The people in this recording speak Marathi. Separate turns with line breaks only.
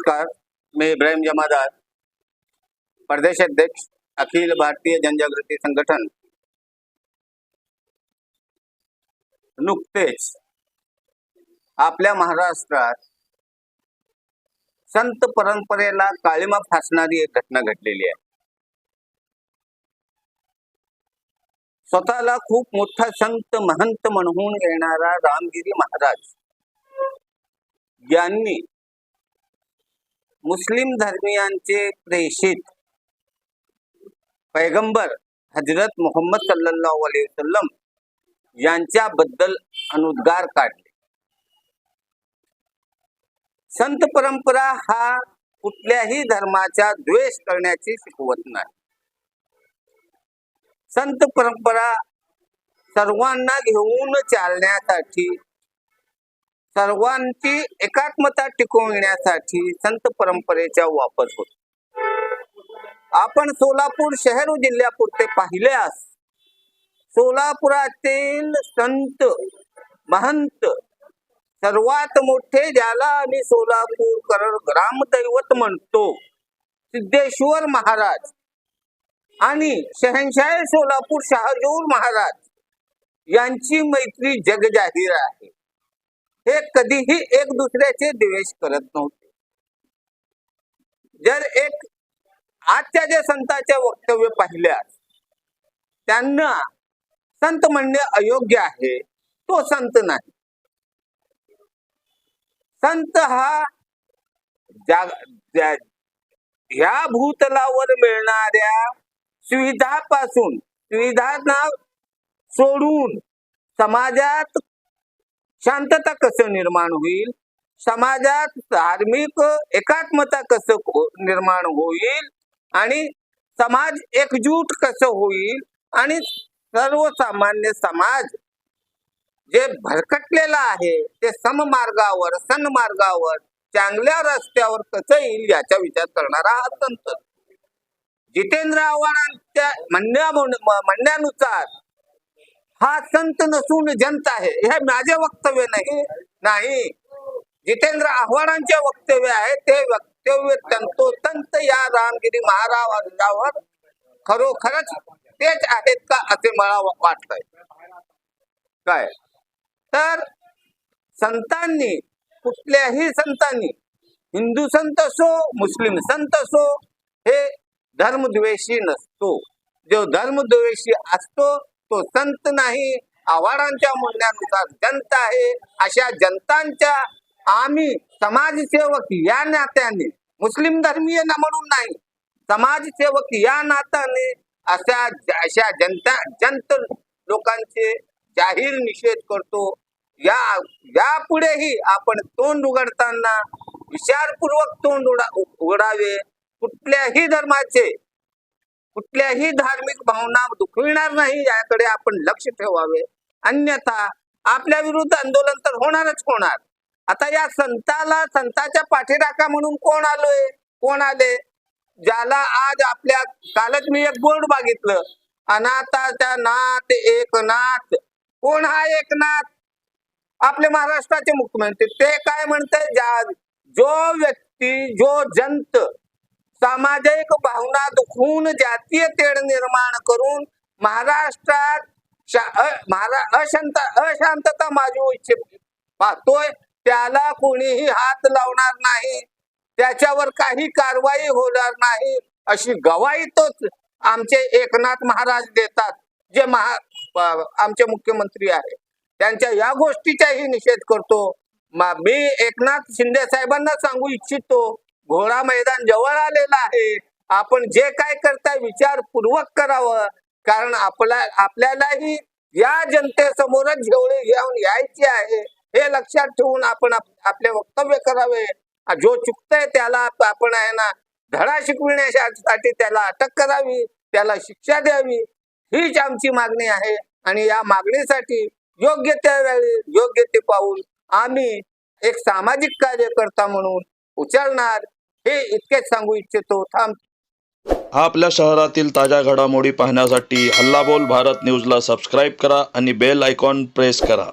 नमस्कार, मैं इब्राहिम जमादार, प्रदेश अध्यक्ष अखिल भारतीय जनजागृती संगठन। नुकतेच आपल्या महाराष्ट्रात संत परंपरेला काळिमा फासणारी एक घटना घडलेली आहे। स्वतःला खूप मोठा संत महंत म्हणून येणारा रामगिरी महाराज यांनी मुस्लिम धर्मियांचे प्रेषित पैगंबर हजरत मोहम्मद सल्लल्लाहु अलैहि वसल्लम यांच्याबद्दल अनुद्गार काढले। संत परंपरा हा कुठल्याही धर्माचा द्वेष करण्याची शिकवत नाही। संत परंपरा सर्वांना घेऊन चालण्यासाठी, सर्वांची एकात्मता टिकवण्यासाठी संत परंपरेचा वापर होतो। आपण सोलापूर शहर व जिल्ह्यापुरते पाहिल्यास सोलापुरातील संत महंत सर्वात मोठे, ज्याला आम्ही सोलापूरकर ग्रामदैवत म्हणतो, सिद्धेश्वर महाराज आणि शहंशाह सोलापूर शहाजूर महाराज यांची मैत्री जगजाहीर आहे। हे कधीही एक दुसऱ्याचे द्वेष करत नव्हते। जर एक आजच्या जे संतांचे वक्तव्य पाहिल्यास त्यांना संत म्हणणे अयोग्य आहे, तो संत नाही। संत हा ह्या भूतलावर मिळणाऱ्या सुविधापासून, सुविधांना सोडून समाजात शांतता कसं निर्माण होईल, समाजात धार्मिक एकात्मता कसं निर्माण होईल आणि समाज एकजूट कसं होईल आणि सर्वसामान्य समाज जे भरकटलेला आहे ते सममार्गावर, सन्मार्गावर, चांगल्या रस्त्यावर कसं येईल याचा विचार करणारा हा संत। जितेंद्र आव्हाडांच्या म्हणण्यानुसार हा संत नसून जनता आहे। हे माझे वक्तव्य नाही, जितेंद्र आव्हाडांचे वक्तव्य आहे। ते वक्तव्य तंतोतंत या रामगिरी महाराजांवर खरोखरच तेच आहेत का असे मला वाटतंय। काय तर संतांनी, कुठल्याही संतांनी, हिंदू संत असो, मुस्लिम संत असो, हे धर्मद्वेषी नसतो। जो धर्मद्वेषी असतो तो संत नाही। आव्हाडांच्या म्हणण्यानुसार जनता आहे। अशा जनतांच्या आम्ही समाजसेवक या नात्याने, मुस्लिम धर्मीय म्हणून नाही, समाजसेवक या नात्याने अशा जनत लोकांचे जाहीर निषेध करतो। यापुढेही आपण तोंड उघडताना विचारपूर्वक तोंड उघडावे। कुठल्याही धर्माचे, कुठल्याही धार्मिक भावना दुखविणार नाही याकडे आपण लक्ष ठेवावे। अन्यथा आपल्या विरुद्ध आंदोलन तर होणारच होणार। आता या संताच्या पाठीराखा म्हणून कोण आले? ज्याला आज आपल्या कालच मी एक बोर्ड बघितलं, अनाथाचा नाथ एकनाथ। कोण हा एकनाथ? आपले महाराष्ट्राचे मुख्यमंत्री। ते काय म्हणते? जो व्यक्ती, जो जंत सामाजिक भावना दुखवून जातीय तेढ निर्माण करून महाराष्ट्रात अशांतता माजवू पाहतोय, त्याला कोणीही हात लावणार नाही, त्याच्यावर काही कारवाई होणार नाही अशी ग्वाही तोच आमचे एकनाथ महाराज देतात, जे आमचे मुख्यमंत्री आहे। त्यांच्या या गोष्टीचाही निषेध करतो। मी एकनाथ शिंदे साहेबांना सांगू इच्छितो, घोडा मैदान जवळ आलेला आहे। आपण जे काय करताय विचारपूर्वक करावं, कारण आपल्यालाही या जनतेसमोरच झेवळे घेऊन यायचे आहे। हे लक्षात ठेवून आपण आपले वक्तव्य करावे। जो चुकतंय त्याला आपण आहे ना धडा शिकविण्यासाठी त्याला अटक करावी, त्याला शिक्षा द्यावी, हीच आमची मागणी आहे। आणि या मागणीसाठी योग्य त्या वेळी योग्य ते पाऊल आम्ही एक सामाजिक कार्यकर्ता म्हणून उचलणार, हे इतकेच सांगू इच्छितो।
आपल्या शहरातील ताज्या घडामोडी पाहण्यासाठी हल्ला बोल भारत न्यूजला सबस्क्राईब करा आणि बेल आयकॉन प्रेस करा।